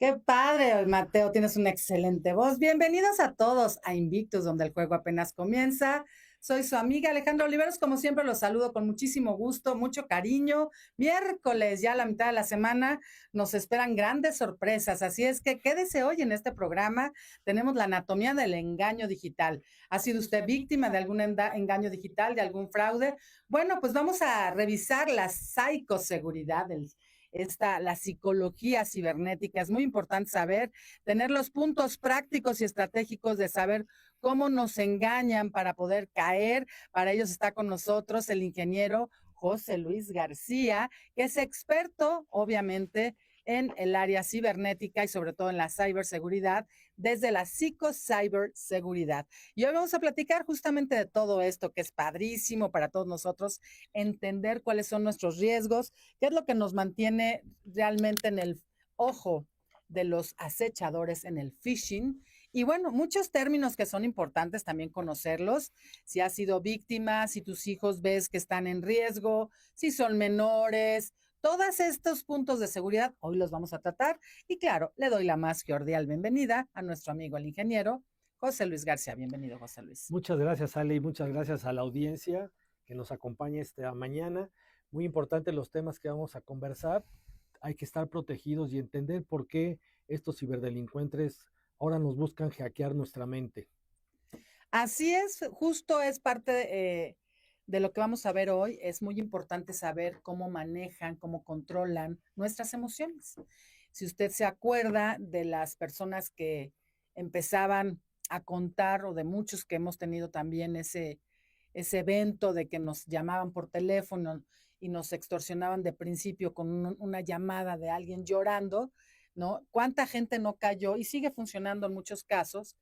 Qué padre, Mateo, tienes una excelente voz. Bienvenidos a todos a Invictus, donde el juego apenas comienza. Soy su amiga Alejandra Oliveros, como siempre los saludo con muchísimo gusto, mucho cariño. Miércoles, ya a la mitad de la semana, nos esperan grandes sorpresas, así es que quédese hoy en este programa. Tenemos la anatomía del engaño digital. ¿Ha sido usted víctima de algún engaño digital, de algún fraude? Bueno, pues vamos a revisar la ciberseguridad la psicología cibernética. Es muy importante saber, tener los puntos prácticos y estratégicos de saber cómo nos engañan para poder caer. Para ellos está con nosotros el ingeniero José Luis García, que es experto, obviamente, en el área cibernética y sobre todo en la ciberseguridad, desde la psicociberseguridad. Y hoy vamos a platicar justamente de todo esto, que es padrísimo para todos nosotros, entender cuáles son nuestros riesgos, qué es lo que nos mantiene realmente en el ojo de los acechadores en el phishing. Y bueno, muchos términos que son importantes también conocerlos. Si has sido víctima, si tus hijos ves que están en riesgo, si son menores, todos estos puntos de seguridad hoy los vamos a tratar. Y claro, le doy la más cordial bienvenida a nuestro amigo el ingeniero José Luis García. Bienvenido, José Luis. Muchas gracias, Ale, y muchas gracias a la audiencia que nos acompaña esta mañana. Muy importante los temas que vamos a conversar. Hay que estar protegidos y entender por qué estos ciberdelincuentes ahora nos buscan hackear nuestra mente. Así es, justo es parte de lo que vamos a ver hoy. Es muy importante saber cómo manejan, cómo controlan nuestras emociones. Si usted se acuerda de las personas que empezaban a contar o de muchos que hemos tenido también ese evento de que nos llamaban por teléfono y nos extorsionaban de principio con una llamada de alguien llorando, ¿no? ¿Cuánta gente no cayó y sigue funcionando en muchos casos?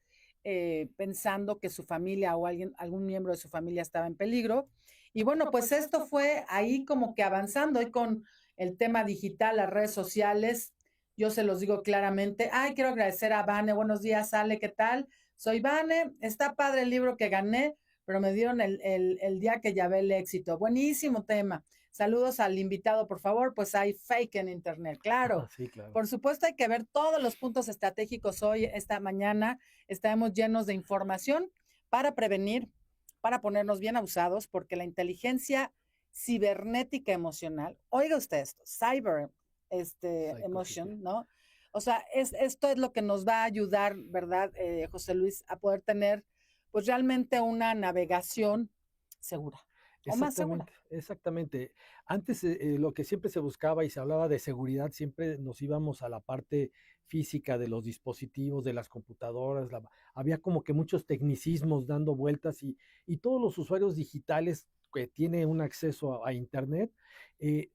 Pensando que su familia o algún miembro de su familia estaba en peligro. Y bueno, pues esto fue ahí como que avanzando y con el tema digital, las redes sociales. Yo se los digo claramente. Ay, quiero agradecer a Vane. Buenos días, Ale, ¿qué tal? Soy Vane. Está padre el libro que gané, pero me dieron el día que llevé el éxito. Buenísimo tema. Saludos al invitado, por favor. Pues hay fake en internet, claro. Sí, claro. Por supuesto, hay que ver todos los puntos estratégicos hoy, esta mañana. Estamos llenos de información para prevenir, para ponernos bien abusados, porque la inteligencia cibernética emocional, oiga usted esto, emotion, ¿no? O sea, esto es lo que nos va a ayudar, ¿verdad, José Luis, a poder tener, pues realmente una navegación segura o más segura? Exactamente, exactamente. Antes lo que siempre se buscaba y se hablaba de seguridad, siempre nos íbamos a la parte física de los dispositivos, de las computadoras. Había como que muchos tecnicismos dando vueltas y todos los usuarios digitales que tienen un acceso a Internet,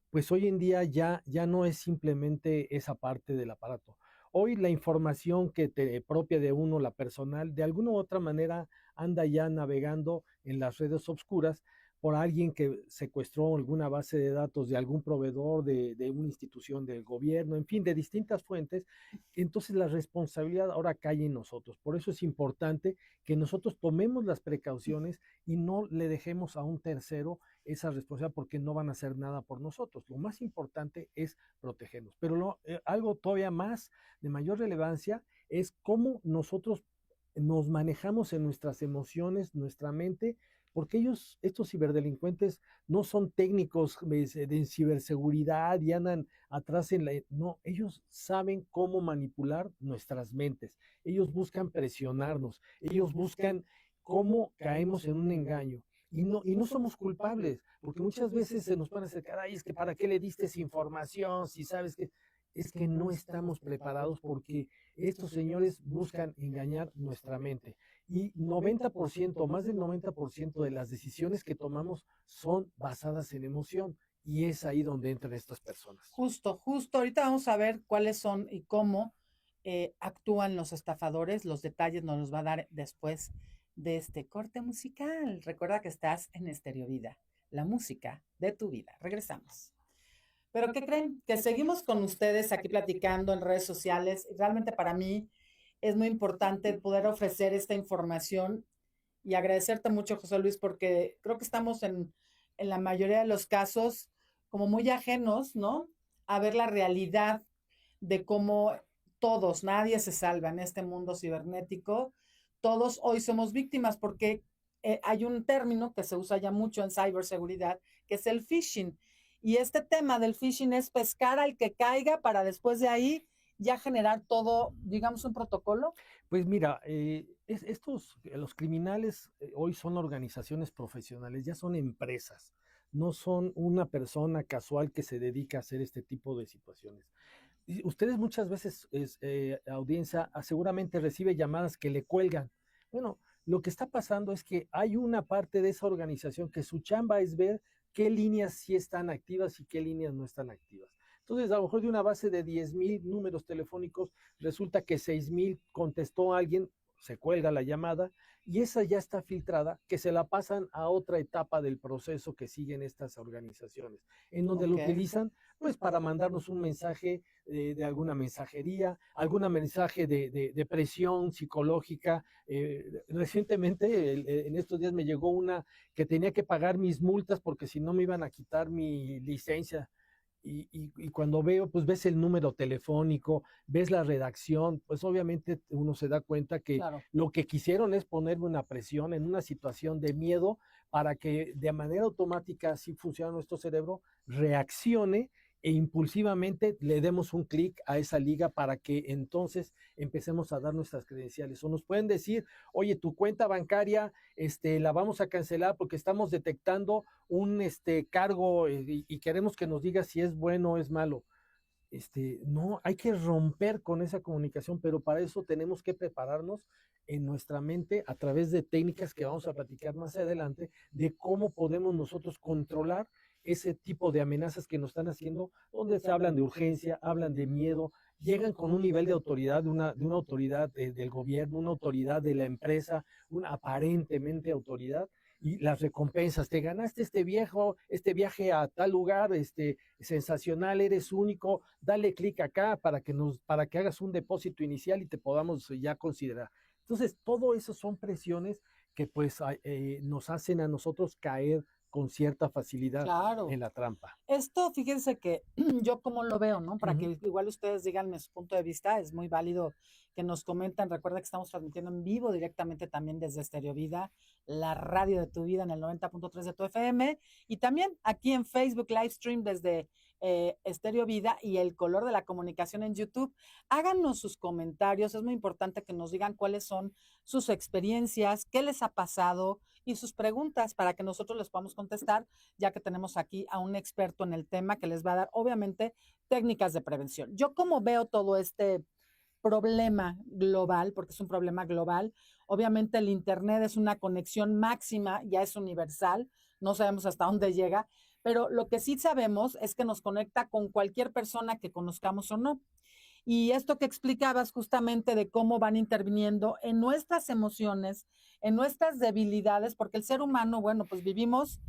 pues hoy en día ya no es simplemente esa parte del aparato. Hoy la información que te propia de uno, la personal, de alguna u otra manera anda ya navegando en las redes obscuras por alguien que secuestró alguna base de datos de algún proveedor, de una institución del gobierno, en fin, de distintas fuentes. Entonces la responsabilidad ahora cae en nosotros. Por eso es importante que nosotros tomemos las precauciones y no le dejemos a un tercero esa responsabilidad porque no van a hacer nada por nosotros. Lo más importante es protegernos. Pero algo todavía más de mayor relevancia es cómo nosotros nos manejamos en nuestras emociones, nuestra mente, porque estos ciberdelincuentes, no son técnicos de ciberseguridad y andan atrás no, ellos saben cómo manipular nuestras mentes, ellos buscan presionarnos, ellos buscan cómo caemos en un engaño. Y no somos culpables, porque muchas veces se nos van a acercar, ay, es que para qué le diste esa información, si sabes que es que no estamos preparados porque estos señores buscan engañar nuestra mente. Y 90%, más del 90% de las decisiones que tomamos son basadas en emoción. Y es ahí donde entran estas personas. Justo. Ahorita vamos a ver cuáles son y cómo actúan los estafadores. Los detalles nos los va a dar después de este corte musical. Recuerda que estás en Estéreo Vida, la música de tu vida. Regresamos. Pero ¿qué creen? Que seguimos con ustedes aquí platicando en redes sociales. Realmente para mí es muy importante poder ofrecer esta información y agradecerte mucho, José Luis, porque creo que estamos en la mayoría de los casos como muy ajenos, ¿no? A ver la realidad de cómo todos, nadie se salva en este mundo cibernético. Todos hoy somos víctimas porque hay un término que se usa ya mucho en ciberseguridad, que es el phishing. Y este tema del phishing es pescar al que caiga para después de ahí ya generar todo, digamos, un protocolo. Pues mira, los criminales hoy son organizaciones profesionales, ya son empresas, no son una persona casual que se dedica a hacer este tipo de situaciones. Y ustedes muchas veces, audiencia, seguramente recibe llamadas que le cuelgan. Bueno, lo que está pasando es que hay una parte de esa organización que su chamba es ver qué líneas sí están activas y qué líneas no están activas. Entonces, a lo mejor de una base de 10,000 números telefónicos, resulta que 6,000 contestó alguien, se cuelga la llamada y esa ya está filtrada, que se la pasan a otra etapa del proceso que siguen estas organizaciones, en donde lo utilizan pues para mandarnos un mensaje de alguna mensajería, algún mensaje de presión psicológica. Recientemente, en estos días me llegó una que tenía que pagar mis multas porque si no me iban a quitar mi licencia. Y cuando veo, pues ves el número telefónico, ves la redacción, pues obviamente uno se da cuenta que lo que quisieron es ponerme una presión en una situación de miedo para que de manera automática, así funciona nuestro cerebro, reaccione e impulsivamente le demos un clic a esa liga para que entonces empecemos a dar nuestras credenciales. O nos pueden decir, oye, tu cuenta bancaria la vamos a cancelar porque estamos detectando un cargo y queremos que nos diga si es bueno o es malo. No, hay que romper con esa comunicación, pero para eso tenemos que prepararnos en nuestra mente a través de técnicas que vamos a platicar más adelante, de cómo podemos nosotros controlar ese tipo de amenazas que nos están haciendo, donde se hablan de urgencia, hablan de miedo, llegan con un nivel de autoridad, de una autoridad del gobierno, una autoridad de la empresa, una aparentemente autoridad, y las recompensas, te ganaste este viaje a tal lugar, sensacional, eres único, dale clic acá para que hagas un depósito inicial y te podamos ya considerar. Entonces, todo eso son presiones que pues nos hacen a nosotros caer con cierta facilidad en la trampa. Esto, fíjense que yo como lo veo, ¿no? Para que igual ustedes díganme su punto de vista, es muy válido que nos comenten. Recuerda que estamos transmitiendo en vivo directamente también desde Estéreo Vida, la radio de tu vida en el 90.3 de tu FM, y también aquí en Facebook Livestream desde Estéreo Vida y El Color de la Comunicación en YouTube. Háganos sus comentarios, es muy importante que nos digan cuáles son sus experiencias, qué les ha pasado y sus preguntas para que nosotros les podamos contestar, ya que tenemos aquí a un experto en el tema que les va a dar, obviamente, técnicas de prevención. Yo como veo todo este problema global, porque es un problema global, obviamente el Internet es una conexión máxima, ya es universal, no sabemos hasta dónde llega, pero lo que sí sabemos es que nos conecta con cualquier persona que conozcamos o no. Y esto que explicabas justamente de cómo van interviniendo en nuestras emociones, en nuestras debilidades, porque el ser humano, bueno, pues vivimos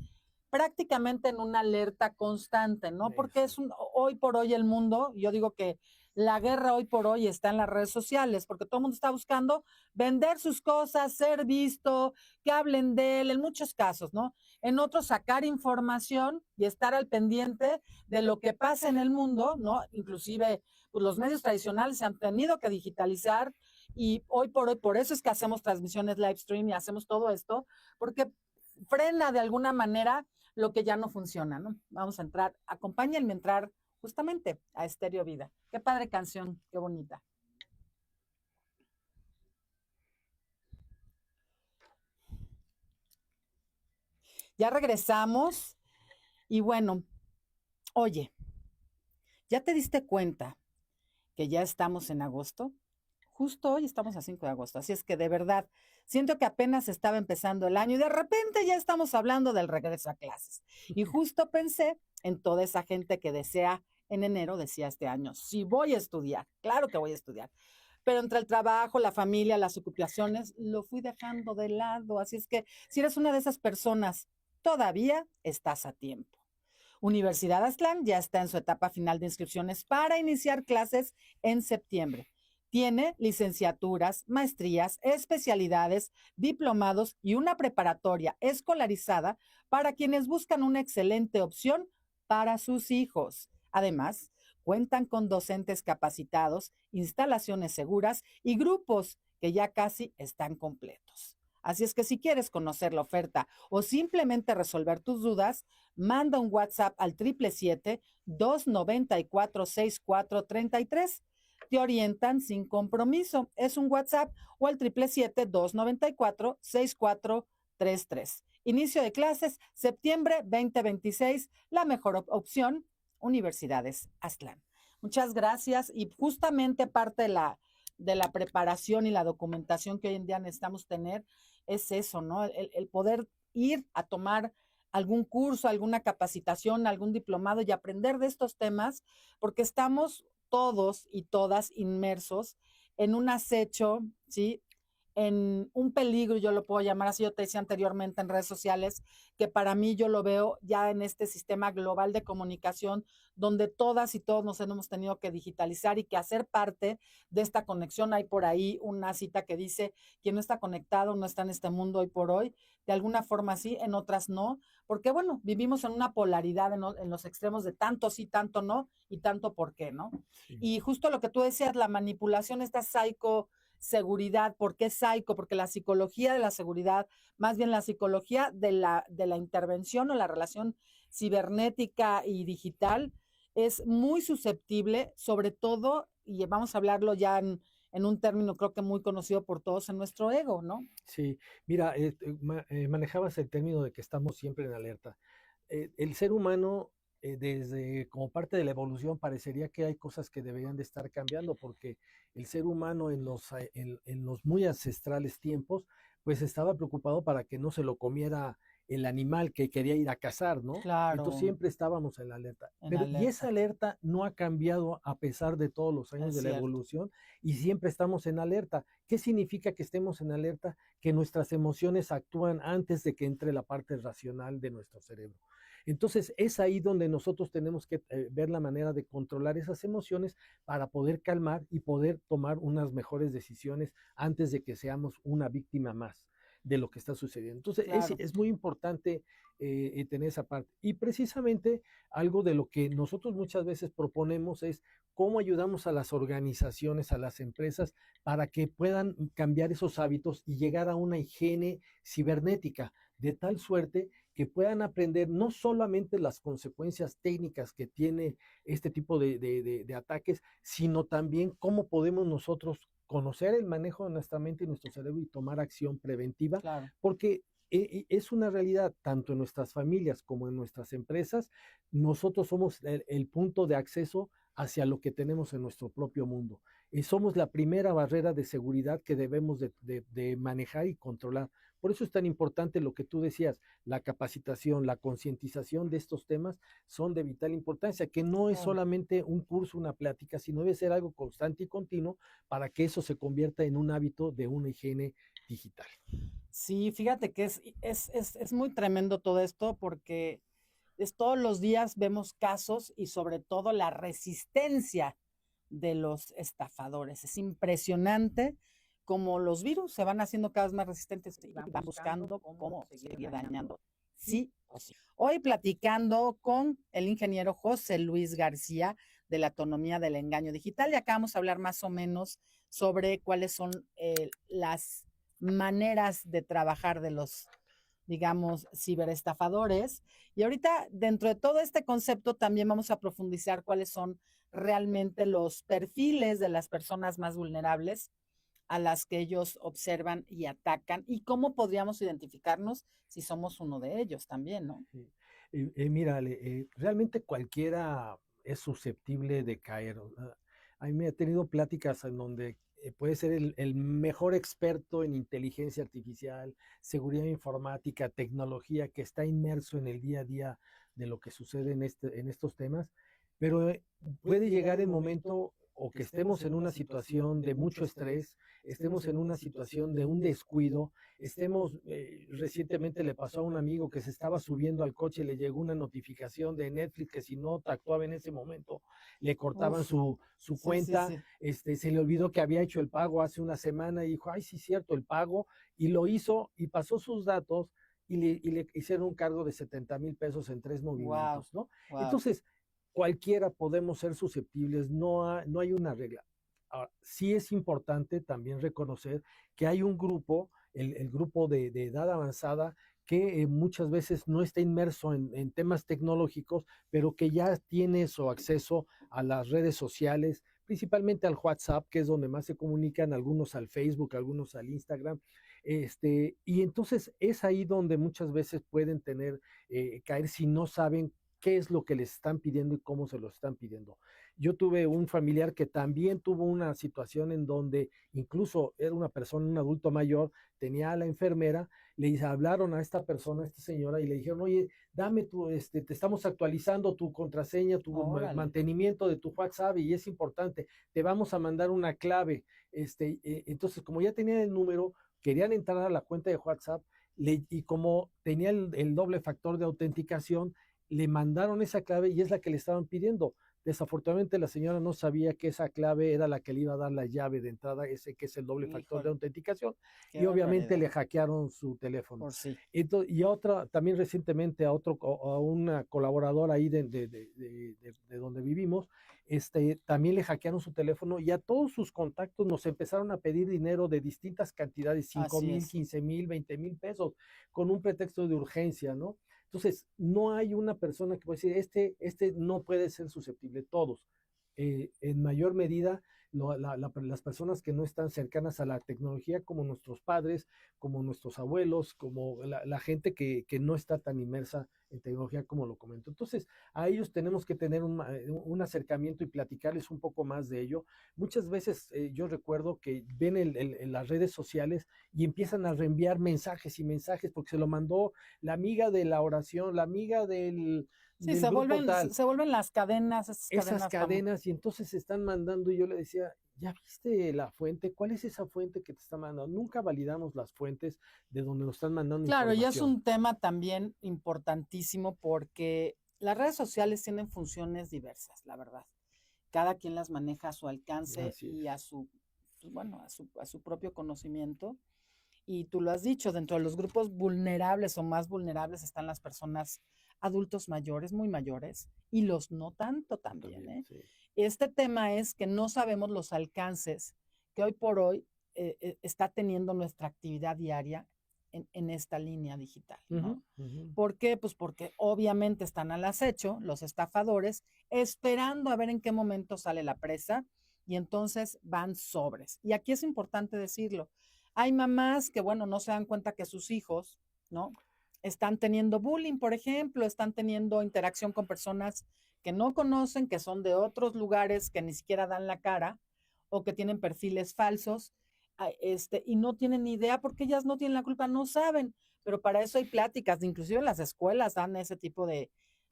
prácticamente en una alerta constante, ¿no? Porque hoy por hoy el mundo, yo digo que la guerra hoy por hoy está en las redes sociales, porque todo el mundo está buscando vender sus cosas, ser visto, que hablen de él, en muchos casos, ¿no? En otros, sacar información y estar al pendiente de lo que pasa en el mundo, ¿no? Inclusive, pues los medios tradicionales se han tenido que digitalizar y hoy por hoy, por eso es que hacemos transmisiones live stream y hacemos todo esto, porque frena de alguna manera lo que ya no funciona, ¿no? Vamos a entrar, acompáñenme a entrar justamente a Estéreo Vida. Qué padre canción, qué bonita. Ya regresamos y bueno, oye, ¿ya te diste cuenta que ya estamos en agosto? Justo hoy estamos a 5 de agosto, así es que de verdad, siento que apenas estaba empezando el año y de repente ya estamos hablando del regreso a clases. Y justo pensé en toda esa gente que desea, en enero decía este año, sí voy a estudiar, claro que voy a estudiar, pero entre el trabajo, la familia, las ocupaciones, lo fui dejando de lado. Así es que si eres una de esas personas, todavía estás a tiempo. Universidad Aztlán ya está en su etapa final de inscripciones para iniciar clases en septiembre. Tiene licenciaturas, maestrías, especialidades, diplomados y una preparatoria escolarizada para quienes buscan una excelente opción para sus hijos. Además, Cuentan con docentes capacitados, instalaciones seguras y grupos que ya casi están completos. Así es que si quieres conocer la oferta o simplemente resolver tus dudas, manda un WhatsApp al 777-294-6433. Te orientan sin compromiso. Es un WhatsApp o al 777-294-6433. Inicio de clases, septiembre 2026. La mejor opción, Universidades Aztlán. Muchas gracias y justamente parte de la preparación y la documentación que hoy en día necesitamos tener es eso, ¿no? El poder ir a tomar algún curso, alguna capacitación, algún diplomado y aprender de estos temas, porque estamos todos y todas inmersos en un acecho, ¿sí? En un peligro, yo lo puedo llamar así, yo te decía anteriormente en redes sociales, que para mí yo lo veo ya en este sistema global de comunicación, donde todas y todos nos hemos tenido que digitalizar y que hacer parte de esta conexión. Hay por ahí una cita que dice, quien no está conectado no está en este mundo hoy por hoy, de alguna forma sí, en otras no, porque bueno, vivimos en una polaridad en los extremos de tanto sí, tanto no, y tanto por qué, ¿no? Sí. Y justo lo que tú decías, la manipulación, esta seguridad. ¿Por qué psycho? Porque la psicología de la seguridad, más bien la psicología de la intervención o la relación cibernética y digital es muy susceptible, sobre todo, y vamos a hablarlo ya en un término creo que muy conocido por todos, en nuestro ego, ¿no? Sí, mira, manejabas el término de que estamos siempre en alerta. El ser humano, desde como parte de la evolución, parecería que hay cosas que deberían de estar cambiando, porque el ser humano en los muy ancestrales tiempos, pues estaba preocupado para que no se lo comiera el animal que quería ir a cazar, ¿no? Claro. Entonces siempre estábamos en la alerta. En Pero, alerta. y esa alerta no ha cambiado a pesar de todos los años Es de la cierto. evolución, y siempre estamos en alerta. ¿Qué significa que estemos en alerta? Que nuestras emociones actúan antes de que entre la parte racional de nuestro cerebro. Entonces es ahí donde nosotros tenemos que ver la manera de controlar esas emociones para poder calmar y poder tomar unas mejores decisiones antes de que seamos una víctima más de lo que está sucediendo. Entonces Claro. es muy importante tener esa parte. Y precisamente algo de lo que nosotros muchas veces proponemos es cómo ayudamos a las organizaciones, a las empresas, para que puedan cambiar esos hábitos y llegar a una higiene cibernética, de tal suerte que puedan aprender no solamente las consecuencias técnicas que tiene este tipo de ataques, sino también cómo podemos nosotros conocer el manejo de nuestra mente y nuestro cerebro y tomar acción preventiva, Claro. porque es una realidad, tanto en nuestras familias como en nuestras empresas, nosotros somos el punto de acceso hacia lo que tenemos en nuestro propio mundo. Y somos la primera barrera de seguridad que debemos de manejar y controlar. Por eso es tan importante lo que tú decías, la capacitación, la concientización de estos temas son de vital importancia, que no es solamente un curso, una plática, sino debe ser algo constante y continuo para que eso se convierta en un hábito de una higiene digital. Sí, fíjate que es muy tremendo todo esto porque todos los días vemos casos y sobre todo la resistencia de los estafadores. Es impresionante cómo los virus se van haciendo cada vez más resistentes y van buscando cómo seguir dañando. Sí o sí. Hoy platicando con el ingeniero José Luis García de la autonomía del engaño digital y acá vamos a hablar más o menos sobre cuáles son las maneras de trabajar de los, digamos, ciberestafadores. Y ahorita, dentro de todo este concepto, también vamos a profundizar cuáles son realmente los perfiles de las personas más vulnerables a las que ellos observan y atacan y cómo podríamos identificarnos si somos uno de ellos también, ¿no? Sí. Mira, realmente cualquiera es susceptible de caer. A mí me ha tenido pláticas en donde puede ser el mejor experto en inteligencia artificial, seguridad informática, tecnología, que está inmerso en el día a día de lo que sucede en estos temas, pero puede llegar el momento o que estemos en una situación de mucho estrés, estemos en una situación de un descuido, recientemente le pasó a un amigo que se estaba subiendo al coche y le llegó una notificación de Netflix que si no actuaba en ese momento, le cortaban su cuenta, sí. Se le olvidó que había hecho el pago hace una semana y dijo, ay, sí, cierto, el pago, y lo hizo y pasó sus datos y le hicieron un cargo de 70,000 pesos en 3 movimientos, ¿no? Wow. Entonces, cualquiera podemos ser susceptibles, no hay una regla. Ahora, sí es importante también reconocer que hay un grupo, el grupo de edad avanzada, que muchas veces no está inmerso en temas tecnológicos, pero que ya tiene su acceso a las redes sociales, principalmente al WhatsApp, que es donde más se comunican, algunos al Facebook, algunos al Instagram. Y entonces es ahí donde muchas veces pueden caer si no saben qué es lo que les están pidiendo y cómo se lo están pidiendo. Yo tuve un familiar que también tuvo una situación en donde incluso era una persona, un adulto mayor, tenía a la enfermera, le hablaron a esta persona, a esta señora, y le dijeron, oye, dame te estamos actualizando tu contraseña, tu Órale. mantenimiento de tu WhatsApp, y es importante, te vamos a mandar una clave. Entonces, como ya tenían el número, querían entrar a la cuenta de WhatsApp, y como tenía el doble factor de autenticación, le mandaron esa clave y es la que le estaban pidiendo. Desafortunadamente la señora no sabía que esa clave era la que le iba a dar la llave de entrada, ese que es el doble factor de Híjole, autenticación, qué y obviamente barbaridad. le hackearon su teléfono. Por sí. Entonces, y a otra, también recientemente a una colaboradora ahí de donde vivimos, también le hackearon su teléfono y a todos sus contactos nos empezaron a pedir dinero de distintas cantidades, 5 Así mil, es. 15,000, 20,000 pesos, con un pretexto de urgencia, ¿no? Entonces, no hay una persona que pueda decir, este no puede ser susceptible, todos. En mayor medida, las personas que no están cercanas a la tecnología, como nuestros padres, como nuestros abuelos, como la gente que no está tan inmersa en tecnología como lo comento. Entonces, a ellos tenemos que tener un acercamiento y platicarles un poco más de ello. Muchas veces yo recuerdo que ven en las redes sociales y empiezan a reenviar mensajes y mensajes porque se lo mandó la amiga de la oración, la amiga Sí, del grupo tal, se vuelven las cadenas, esas esas cadenas cadenas, y entonces se están mandando, y yo le decía, ¿ya viste la fuente? ¿Cuál es esa fuente que te está mandando? Nunca validamos las fuentes de donde nos están mandando Claro, y es información. un tema también importantísimo porque las redes sociales tienen funciones diversas, la verdad. Cada quien las maneja a su alcance Así y es. pues, bueno, a su propio conocimiento. Y tú lo has dicho, dentro de los grupos vulnerables o más vulnerables están las personas adultos mayores, muy mayores, y los no tanto también, También, ¿eh? sí. Este tema es que no sabemos los alcances que hoy por hoy está teniendo nuestra actividad diaria en esta línea digital, ¿no? Ujú, ujú. ¿Por qué? Pues porque obviamente están al acecho los estafadores, esperando a ver en qué momento sale la presa y entonces van sobres. Y aquí es importante decirlo. Hay mamás que, bueno, no se dan cuenta que sus hijos, ¿no? Están teniendo bullying, por ejemplo, están teniendo interacción con personas que no conocen, que son de otros lugares, que ni siquiera dan la cara o que tienen perfiles falsos, y no tienen ni idea porque ellas no tienen la culpa, no saben, pero para eso hay pláticas, inclusive las escuelas dan ese tipo de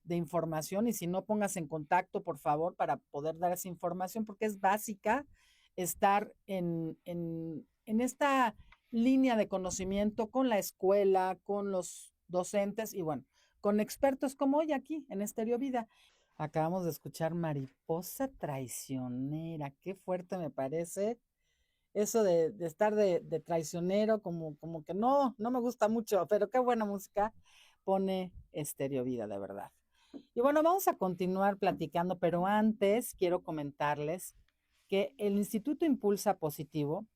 información y si no pongas en contacto, por favor, para poder dar esa información, porque es básica estar en esta línea de conocimiento con la escuela, con los docentes y bueno, con expertos como hoy aquí en Estéreo Vida. Acabamos de escuchar Mariposa Traicionera, qué fuerte me parece eso de estar de traicionero, como que no me gusta mucho, pero qué buena música pone Estéreo Vida, de verdad. Y bueno, vamos a continuar platicando, pero antes quiero comentarles que el Instituto Impulsa Positivo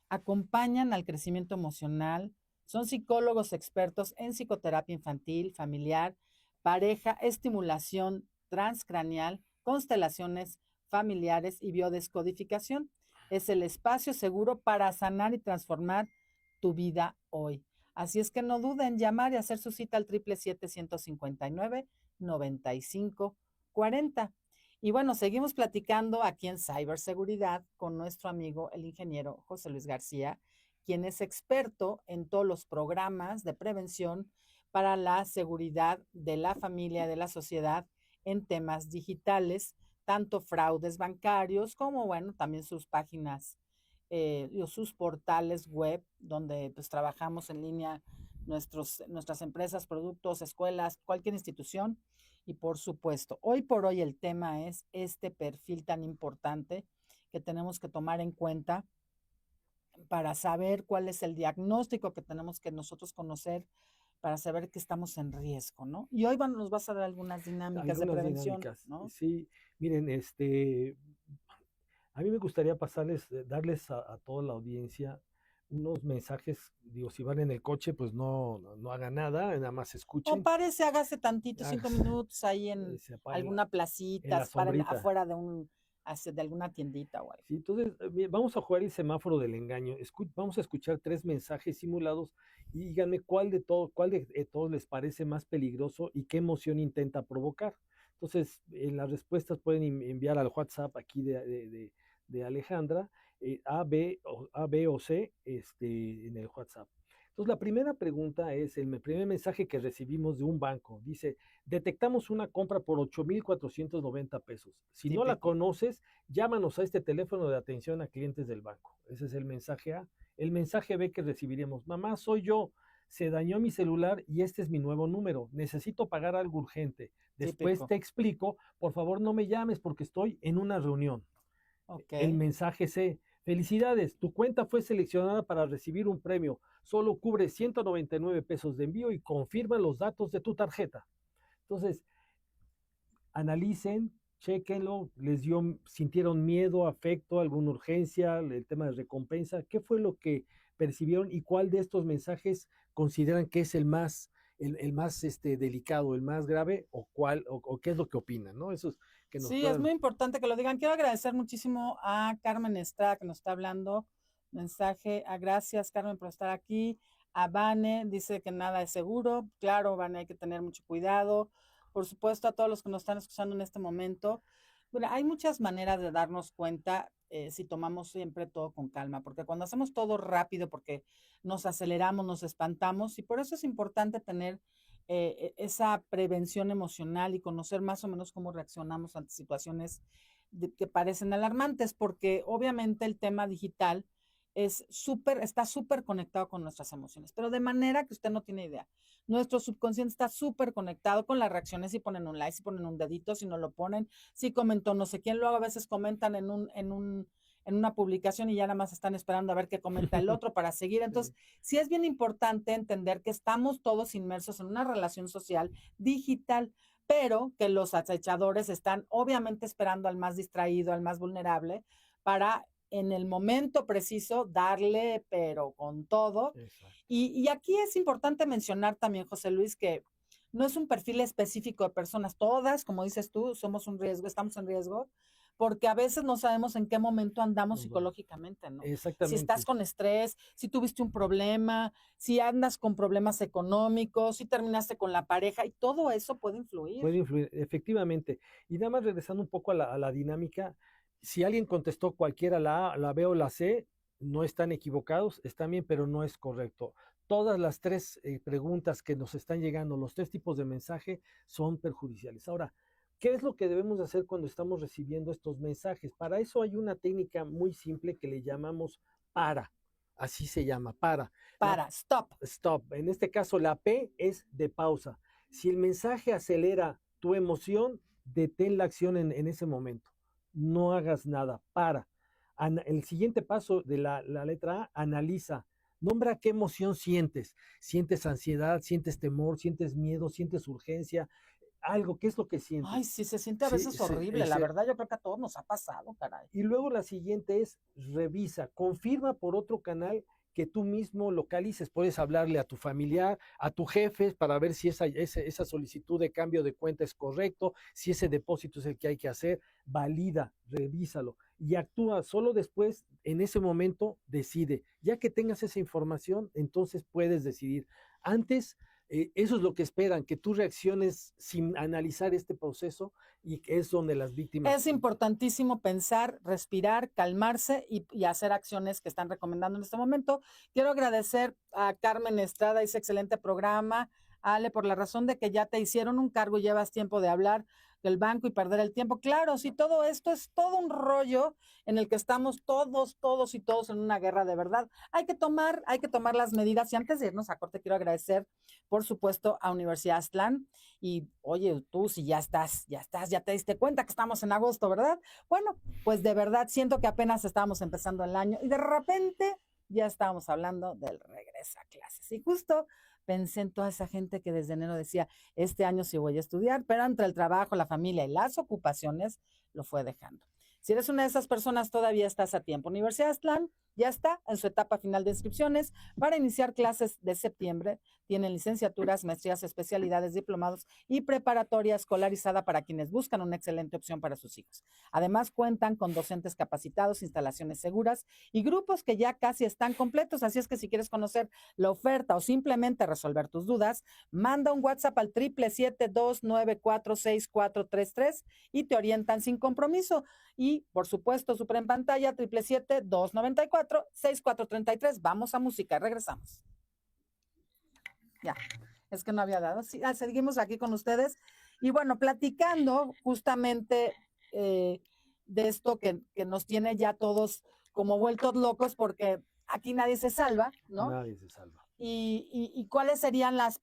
acompañan al crecimiento emocional, son psicólogos expertos en psicoterapia infantil, familiar, pareja, estimulación transcraneal, constelaciones familiares y biodescodificación. Es el espacio seguro para sanar y transformar tu vida hoy. Así es que no duden en llamar y hacer su cita al 777-159-9540. Y bueno, seguimos platicando aquí en Ciberseguridad con nuestro amigo, el ingeniero José Luis García, quien es experto en todos los programas de prevención para la seguridad de la familia y de la sociedad en temas digitales, tanto fraudes bancarios como, bueno, también sus páginas, sus portales web, donde pues trabajamos en línea nuestras empresas, productos, escuelas, cualquier institución. Y por supuesto, hoy por hoy el tema es este perfil tan importante que tenemos que tomar en cuenta para saber cuál es el diagnóstico que tenemos que nosotros conocer para saber que estamos en riesgo, ¿no? Y hoy nos vas a dar algunas dinámicas de Algunas prevención, dinámicas, ¿no? sí, miren, a mí me gustaría pasarles, darles a toda la audiencia unos mensajes, digo, si van en el coche, pues no hagan nada, nada más O escuchen, párese, hágase tantito, 5 hágase, minutos ahí en se apaguen alguna en placita, la paren sombrita. afuera de alguna tiendita o algo. Sí, entonces, vamos a jugar el semáforo del engaño. Vamos a escuchar 3 mensajes simulados y díganme cuál de todos les parece más peligroso y qué emoción intenta provocar. Entonces, en las respuestas pueden enviar al WhatsApp aquí de Alejandra, A, B o C, en el WhatsApp. Entonces, la primera pregunta es, el primer mensaje que recibimos de un banco, dice, detectamos una compra por 8,490 pesos. Si no la Típico. conoces, llámanos a este teléfono de atención a clientes del banco. Ese es el mensaje A. El mensaje B que recibiremos, mamá, soy yo, se dañó mi celular y este es mi nuevo número, necesito pagar algo urgente. Después Típico. te explico, por favor no me llames porque estoy en una reunión. Ok. El mensaje C, felicidades, tu cuenta fue seleccionada para recibir un premio, solo cubre 199 pesos de envío y confirma los datos de tu tarjeta. Entonces, analicen, chequenlo, sintieron miedo, afecto, alguna urgencia, el tema de recompensa, qué fue lo que percibieron y cuál de estos mensajes consideran que es el más delicado, el más grave, o qué es lo que opinan, ¿no? Eso es que nos Sí, es puedan. muy importante que lo digan. Quiero agradecer muchísimo a Carmen Estrada que nos está hablando. Mensaje, gracias Carmen por estar aquí. A Vane, dice que nada es seguro. Claro, Vane, hay que tener mucho cuidado. Por supuesto, a todos los que nos están escuchando en este momento. Bueno, hay muchas maneras de darnos cuenta si tomamos siempre todo con calma, porque cuando hacemos todo rápido, porque nos aceleramos, nos espantamos, y por eso es importante tener esa prevención emocional y conocer más o menos cómo reaccionamos ante situaciones que parecen alarmantes, porque obviamente el tema digital está súper conectado con nuestras emociones, pero de manera que usted no tiene idea. Nuestro subconsciente está súper conectado con las reacciones, si ponen un like, si ponen un dedito, si no lo ponen, si comentó no sé quién, luego a veces comentan en una publicación y ya nada más están esperando a ver qué comenta el otro para seguir. Entonces, sí es bien importante entender que estamos todos inmersos en una relación social digital, pero que los acechadores están obviamente esperando al más distraído, al más vulnerable, para en el momento preciso darle, pero con todo. Y aquí es importante mencionar también, José Luis, que no es un perfil específico de personas. Todas, como dices tú, somos un riesgo, estamos en riesgo, porque a veces no sabemos en qué momento andamos psicológicamente, ¿no? Si estás Exactamente. con estrés, si tuviste un problema, si andas con problemas económicos, si terminaste con la pareja, y todo eso puede influir. Puede influir, efectivamente. Y nada más regresando un poco a la dinámica, si alguien contestó cualquiera, la A, la B o la C, no están equivocados, están bien, pero no es correcto. Todas las 3 preguntas que nos están llegando, los 3 tipos de mensaje, son perjudiciales. Ahora, ¿qué es lo que debemos hacer cuando estamos recibiendo estos mensajes? Para eso hay una técnica muy simple que le llamamos para. Así se llama, para. Stop. Stop. En este caso, la P es de pausa. Si el mensaje acelera tu emoción, detén la acción en ese momento. No hagas nada, para. El siguiente paso de la letra A, analiza. Nombra qué emoción sientes. ¿Sientes ansiedad? ¿Sientes temor? ¿Sientes miedo? ¿Sientes urgencia? Algo, ¿qué es lo que Ay, sientes? sí, se siente a Sí, veces horrible, la verdad, yo creo que a todos nos ha pasado, caray. y luego la siguiente es revisa, confirma por otro canal que tú mismo localices. Puedes hablarle a tu familiar, a tu jefe, para ver si esa solicitud de cambio de cuenta es correcto, si ese depósito es el que hay que hacer, valida, revísalo y actúa. Solo después, en ese momento, decide. Ya que tengas esa información, entonces puedes decidir. Antes, eso es lo que esperan, que tú reacciones sin analizar este proceso, y que es donde las víctimas. Es importantísimo pensar, respirar, calmarse y hacer acciones que están recomendando en este momento. Quiero agradecer a Carmen Estrada, ese excelente programa. Ale, por la razón de que ya te hicieron un cargo y llevas tiempo de hablar del banco y perder el tiempo. Claro, sí, todo esto es todo un rollo en el que estamos todos y todos en una guerra de verdad. Hay que tomar las medidas. Y antes de irnos a corte, quiero agradecer, por supuesto, a Universidad Aztlán. Y oye, tú si ya te diste cuenta que estamos en agosto, ¿verdad? Bueno, pues de verdad siento que apenas estábamos empezando el año y de repente ya estábamos hablando del regreso a clases. Y justo pensé en toda esa gente que desde enero decía, este año sí voy a estudiar, pero entre el trabajo, la familia y las ocupaciones lo fue dejando. Si eres una de esas personas, todavía estás a tiempo. Universidad Aztlán ya está en su etapa final de inscripciones para iniciar clases de septiembre. Tienen licenciaturas, maestrías, especialidades, diplomados y preparatoria escolarizada para quienes buscan una excelente opción para sus hijos. Además, cuentan con docentes capacitados, instalaciones seguras y grupos que ya casi están completos. Así es que si quieres conocer la oferta o simplemente resolver tus dudas, manda un WhatsApp al 777-294-6433 y te orientan sin compromiso. Y, por supuesto, súper en pantalla, 777-294-6433. Vamos a música, regresamos. Ya, es que no había dado. Sí, seguimos aquí con ustedes. Y bueno, platicando justamente de esto que nos tiene ya todos como vueltos locos, porque aquí nadie se salva, ¿no? Nadie se salva. ¿Y cuáles serían las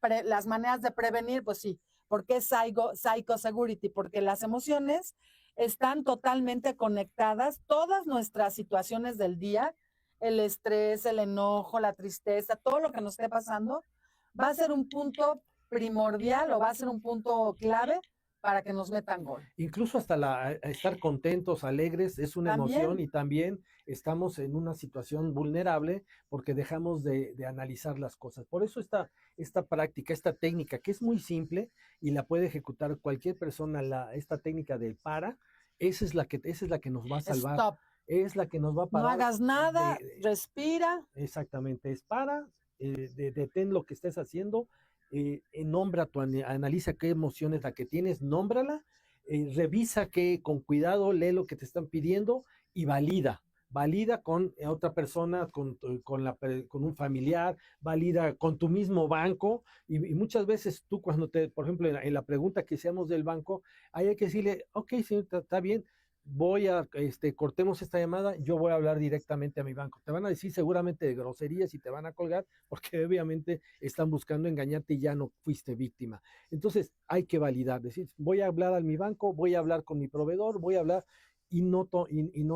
maneras de prevenir? Pues sí, ¿por qué psychosecurity? Porque las emociones están totalmente conectadas, todas nuestras situaciones del día, el estrés, el enojo, la tristeza, todo lo que nos esté pasando, va a ser un punto primordial o va a ser un punto clave para que nos metan gol. Incluso hasta estar contentos, alegres, es una emoción y también estamos en una situación vulnerable porque dejamos de analizar las cosas. Por eso esta práctica, esta técnica, que es muy simple y la puede ejecutar cualquier persona, esta técnica del para, esa es la que nos va a salvar. Stop. Es la que nos va a parar. No hagas nada, respira. Exactamente, es para, detén lo que estés haciendo, nombra analiza qué emoción es la que tienes, nómbrala, revisa con cuidado, lee lo que te están pidiendo y valida con otra persona, con un familiar, valida con tu mismo banco, y muchas veces tú cuando por ejemplo, en la pregunta que hacemos del banco, hay que decirle, ok, señor, está bien, cortemos esta llamada, yo voy a hablar directamente a mi banco. Te van a decir seguramente de groserías y te van a colgar porque obviamente están buscando engañarte y ya no fuiste víctima. Entonces hay que validar, decir, voy a hablar a mi banco, voy a hablar con mi proveedor, voy a hablar y no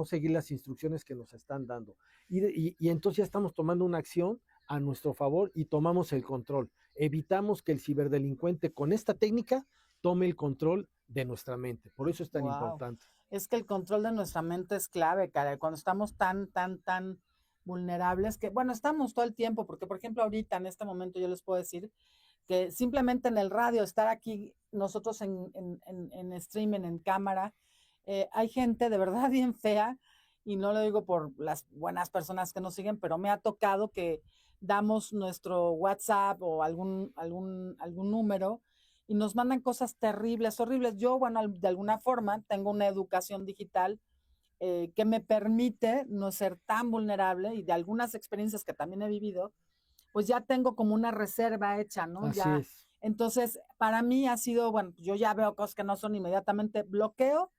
seguir las instrucciones que nos están dando. Y entonces ya estamos tomando una acción a nuestro favor y tomamos el control. Evitamos que el ciberdelincuente con esta técnica tome el control de nuestra mente. Por eso es tan importante. Es que el control de nuestra mente es clave, cara. Cuando estamos tan vulnerables, que bueno, estamos todo el tiempo, porque por ejemplo ahorita en este momento yo les puedo decir que simplemente en el radio, estar aquí nosotros en streaming, en cámara, hay gente de verdad bien fea, y no lo digo por las buenas personas que nos siguen, pero me ha tocado que damos nuestro WhatsApp o algún número y nos mandan cosas terribles, horribles. Yo, bueno, de alguna forma tengo una educación digital que me permite no ser tan vulnerable, y de algunas experiencias que también he vivido, pues ya tengo como una reserva hecha, ¿no? Así ya. Es. Entonces, para mí ha sido, bueno, yo ya veo cosas que no son, inmediatamente bloqueo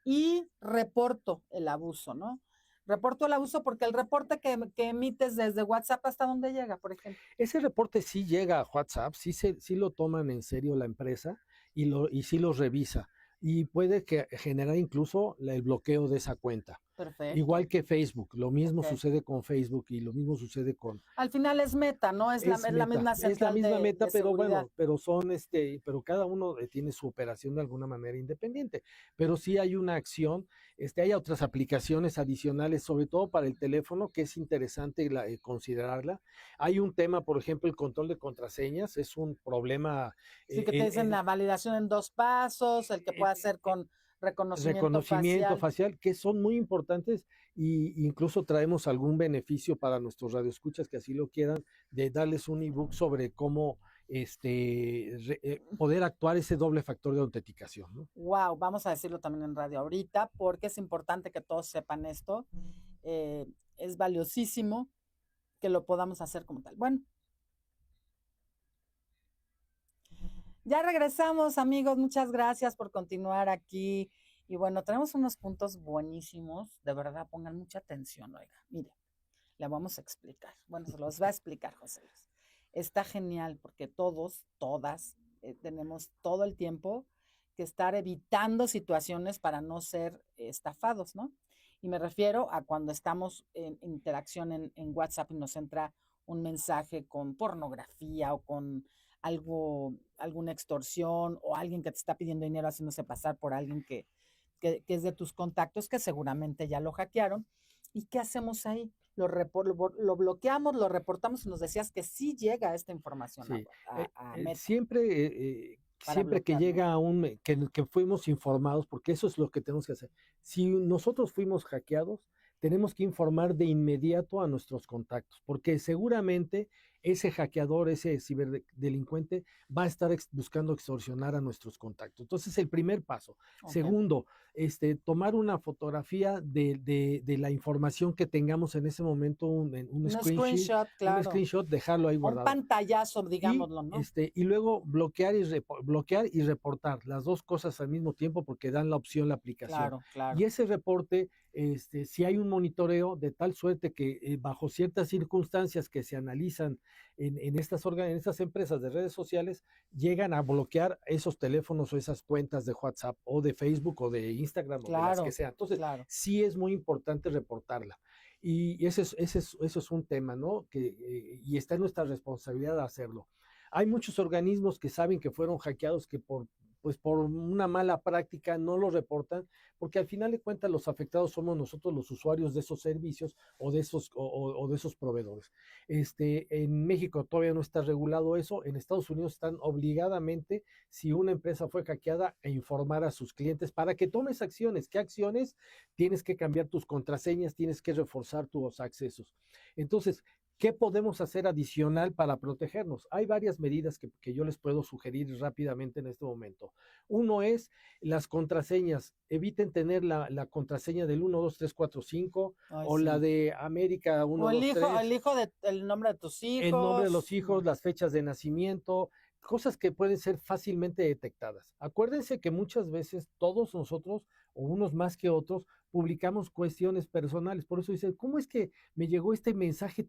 y reporto el abuso, ¿no? Reporto el abuso porque el reporte que emites desde WhatsApp, ¿hasta dónde llega, por ejemplo? Ese reporte sí llega a WhatsApp, sí lo toman en serio la empresa y sí lo revisa. Y puede generar incluso el bloqueo de esa cuenta. Perfecto. Igual que Facebook, lo mismo sucede con Facebook y lo mismo sucede con... Al final es Meta, ¿no? Es la misma central. Es la misma Meta, pero seguridad. bueno, pero cada uno tiene su operación de alguna manera independiente. Pero sí hay una acción, hay otras aplicaciones adicionales, sobre todo para el teléfono, que es interesante considerarla. Hay un tema, por ejemplo, el control de contraseñas, es un problema. Sí, que te dicen la validación en 2 pasos, el que puede hacer con reconocimiento facial, que son muy importantes, y incluso traemos algún beneficio para nuestros radioescuchas que así lo quieran, de darles un ebook sobre cómo poder actuar ese doble factor de autenticación, ¿no? Wow, vamos a decirlo también en radio ahorita, porque es importante que todos sepan esto. Es valiosísimo que lo podamos hacer como tal. Bueno, ya regresamos, amigos. Muchas gracias por continuar aquí. Y bueno, tenemos unos puntos buenísimos. De verdad, pongan mucha atención, oiga. Mire, le vamos a explicar. Bueno, se los va a explicar José Luis. Está genial porque todas, tenemos todo el tiempo que estar evitando situaciones para no ser estafados, ¿no? Y me refiero a cuando estamos en interacción en WhatsApp y nos entra un mensaje con pornografía o con alguna extorsión, o alguien que te está pidiendo dinero haciéndose pasar por alguien que es de tus contactos, que seguramente ya lo hackearon. ¿Y qué hacemos ahí? Lo bloqueamos, lo reportamos, y nos decías que sí llega esta información Sí, a Meta para siempre que bloquearlo. llega que fuimos informados, porque eso es lo que tenemos que hacer. Si nosotros fuimos hackeados, tenemos que informar de inmediato a nuestros contactos, porque seguramente ese hackeador, ese ciberdelincuente, va a estar buscando extorsionar a nuestros contactos. Entonces, el primer paso. Ok, Segundo, tomar una fotografía de la información que tengamos en ese momento, un un screenshot, screenshot, claro, dejarlo ahí o un guardado. pantallazo, digámoslo, ¿no? Y luego bloquear y reportar, las dos cosas al mismo tiempo, porque dan la opción la aplicación. Claro, claro. Y ese reporte, si hay un monitoreo de tal suerte que bajo ciertas circunstancias que se analizan en estas empresas de redes sociales, llegan a bloquear esos teléfonos o esas cuentas de WhatsApp o de Facebook o de Instagram o de las que Claro, sean. Entonces, claro. sí es muy importante reportarla. Y eso es un tema, ¿no? Y está en nuestra responsabilidad hacerlo. Hay muchos organismos que saben que fueron hackeados, que pues por una mala práctica no lo reportan, porque al final de cuentas los afectados somos nosotros, los usuarios de esos servicios o de esos proveedores. En México todavía no está regulado eso. En Estados Unidos están obligadamente, si una empresa fue hackeada, a informar a sus clientes para que tomes acciones. ¿Qué acciones? Tienes que cambiar tus contraseñas, tienes que reforzar tus accesos. Entonces, ¿qué podemos hacer adicional para protegernos? Hay varias medidas que yo les puedo sugerir rápidamente en este momento. Uno es las contraseñas. Eviten tener la contraseña del 1, 2, 3, 4, 5 Ay, o la sí. de América 1, O 2, 3. el nombre de tus El nombre de hijos. los hijos, las fechas de nacimiento, cosas que pueden ser fácilmente detectadas. Acuérdense que muchas veces todos nosotros, o unos más que otros, publicamos cuestiones personales. Por eso dice, ¿cómo es que me llegó este mensaje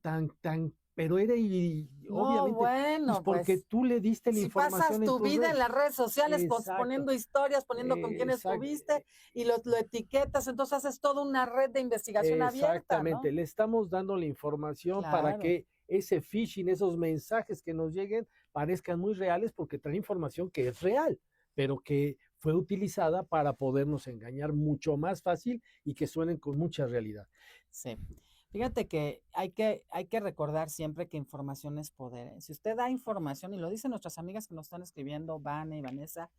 pero era No, obviamente, pues bueno, porque pues tú le diste la si pasas información en tu tus vida en redes. las redes sociales Exacto, poniendo historias, poniendo con quién exacto. estuviste, y lo etiquetas, entonces haces toda una red de investigación abierta, ¿no? Exactamente, le estamos dando la información para Claro. que ese phishing, esos mensajes que nos lleguen, parezcan muy reales porque trae información que es real, pero que fue utilizada para podernos engañar mucho más fácil y que suenen con mucha realidad. Sí. Fíjate que hay que recordar siempre que información es poder, ¿eh? Si usted da información, y lo dicen nuestras amigas que nos están escribiendo, Vane y Vanessa,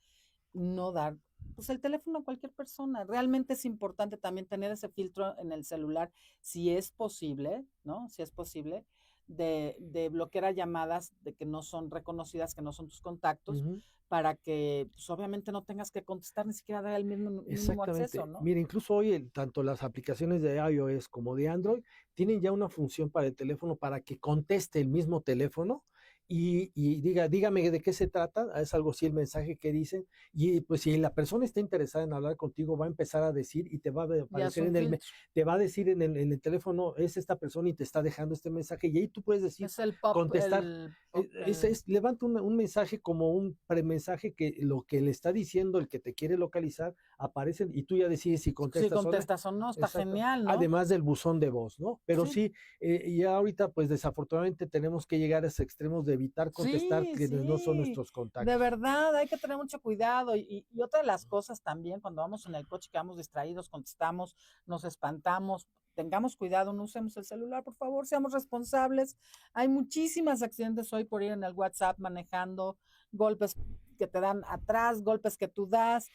no dar pues el teléfono a cualquier persona. Realmente es importante también tener ese filtro en el celular, si es posible, ¿no? Si es posible, de bloquear a llamadas de que no son reconocidas, que no son tus contactos, Ujú. para que pues, obviamente no tengas que contestar, ni siquiera dar el mínimo acceso, Exactamente. ¿no? Mira, incluso hoy tanto las aplicaciones de iOS como de Android tienen ya una función para el teléfono para que conteste el mismo teléfono y dígame de qué se trata, es algo así el mensaje que dicen, y pues si la persona está interesada en hablar contigo, va a empezar a decir y te va a Ya es aparecer un filtro. te va a decir en el teléfono, es esta persona y te está dejando este mensaje, y ahí tú puedes decir, Es el pop, contestar. Levanta un mensaje como un premensaje que lo que le está diciendo el que te quiere localizar aparecen y tú ya decides si si contestas o no. contestas o no, está Exacto. genial, ¿no? Además del buzón de voz, ¿no? Pero Sí, sí, ya ahorita, pues desafortunadamente tenemos que llegar a esos extremos de evitar contestar sí, quienes no son sí. nuestros De contactos. verdad, hay que tener mucho cuidado. Y otra de las cosas también, cuando vamos en el coche, quedamos distraídos, contestamos, nos espantamos, tengamos cuidado, no usemos el celular, por favor, seamos responsables. Hay muchísimas accidentes hoy por ir en el WhatsApp manejando, golpes que te dan atrás, golpes que tú das,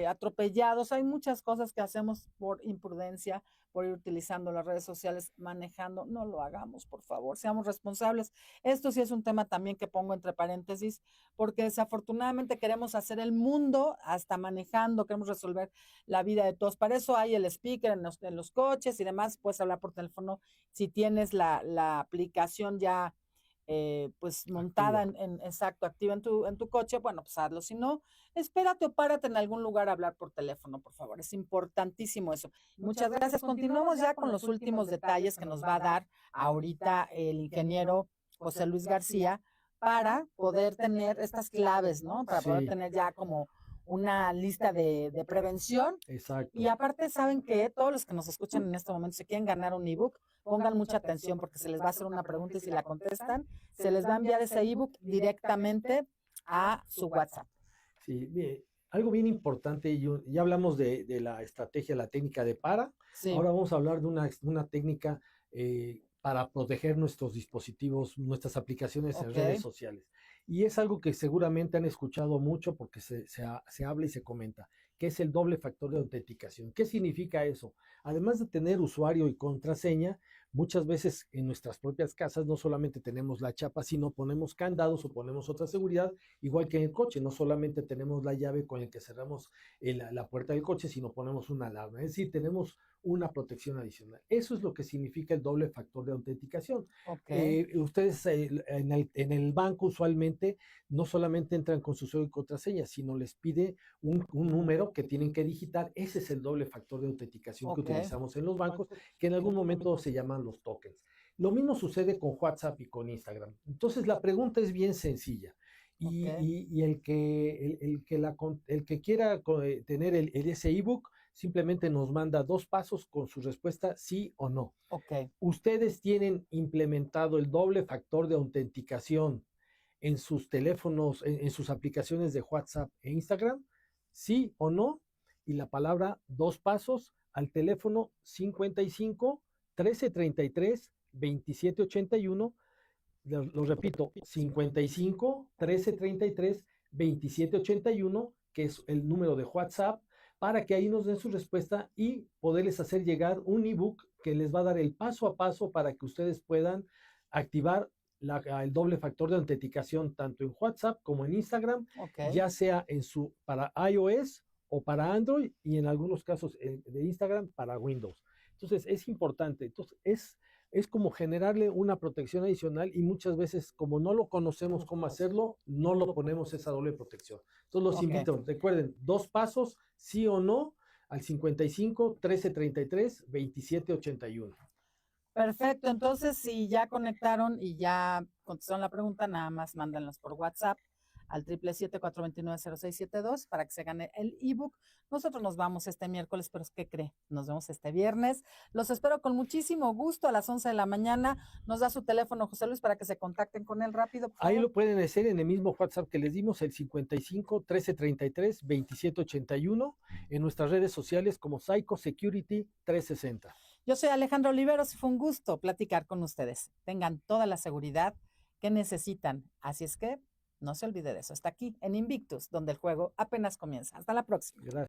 atropellados. Hay muchas cosas que hacemos por imprudencia, por ir utilizando las redes sociales, manejando. No lo hagamos, por favor, seamos responsables. Esto sí es un tema también que pongo entre paréntesis, porque desafortunadamente queremos hacer el mundo hasta manejando, queremos resolver la vida de todos. Para eso hay el speaker en los coches y demás, puedes hablar por teléfono si tienes la aplicación ya pues montada Activa. exacto, activa en tu coche, bueno, pues hazlo. Si no, espérate o párate en algún lugar a hablar por teléfono, por favor. Es importantísimo eso. Muchas gracias. Continuamos ya con los últimos detalles que nos va a dar ahorita el ingeniero José Luis García para poder tener estas claves, ¿no? Para poder Sí. tener ya como una lista de prevención. Exacto. Y aparte, saben que todos los que nos escuchan en este momento, si quieren ganar un ebook, pongan mucha atención porque se les va a hacer una pregunta y si la contestan, se les va a enviar ese ebook directamente a su WhatsApp. Sí, bien, algo bien importante, ya hablamos de la estrategia, la técnica de para, Sí. Ahora vamos a hablar de una técnica para proteger nuestros dispositivos, nuestras aplicaciones en redes sociales. Y es algo que seguramente han escuchado mucho porque se habla y se comenta, que es el doble factor de autenticación. ¿Qué significa eso? Además de tener usuario y contraseña, muchas veces en nuestras propias casas no solamente tenemos la chapa, sino ponemos candados o ponemos otra seguridad, igual que en el coche. No solamente tenemos la llave con la que cerramos la puerta del coche, sino ponemos una alarma. Es decir, tenemos una protección adicional. Eso es lo que significa el doble factor de autenticación. Ustedes en el banco usualmente no solamente entran con su usuario y contraseña, sino les pide un número que tienen que digitar. Ese es el doble factor de autenticación que utilizamos en los bancos, que en algún momento se llaman los tokens. Lo mismo sucede con WhatsApp y con Instagram. Entonces la pregunta es bien sencilla. Y el que quiera tener ese ebook simplemente nos manda 2 pasos con su respuesta sí o no. ¿Ustedes tienen implementado el doble factor de autenticación en sus teléfonos, en sus aplicaciones de WhatsApp e Instagram? ¿Sí o no? Y la palabra 2 pasos al teléfono 55 1333 2781. Lo repito, 55 1333 2781, que es el número de WhatsApp, para que ahí nos den su respuesta y poderles hacer llegar un ebook que les va a dar el paso a paso para que ustedes puedan activar el doble factor de autenticación tanto en WhatsApp como en Instagram, ya sea para iOS o para Android, y en algunos casos de Instagram para Windows. Entonces es importante. Entonces es como generarle una protección adicional, y muchas veces, como no lo conocemos cómo hacerlo, no lo ponemos esa doble protección. Entonces los invito, recuerden, 2 pasos, sí o no, al 55 1333 2781. Perfecto, entonces si ya conectaron y ya contestaron la pregunta, nada más mándenlos por WhatsApp al 777-429-0672 para que se gane el ebook. Nosotros nos vamos este miércoles, pero ¿qué cree? Nos vemos este viernes. Los espero con muchísimo gusto a las 11 de la mañana. Nos da su teléfono, José Luis, para que se contacten con él rápido, por favor. Ahí lo pueden hacer en el mismo WhatsApp que les dimos, el 55 1333 2781, en nuestras redes sociales como Psycho Security 360. Yo soy Alejandra Oliveros y fue un gusto platicar con ustedes. Tengan toda la seguridad que necesitan. Así es que no se olvide de eso. Está aquí en Invictus, donde el juego apenas comienza. Hasta la próxima. Gracias.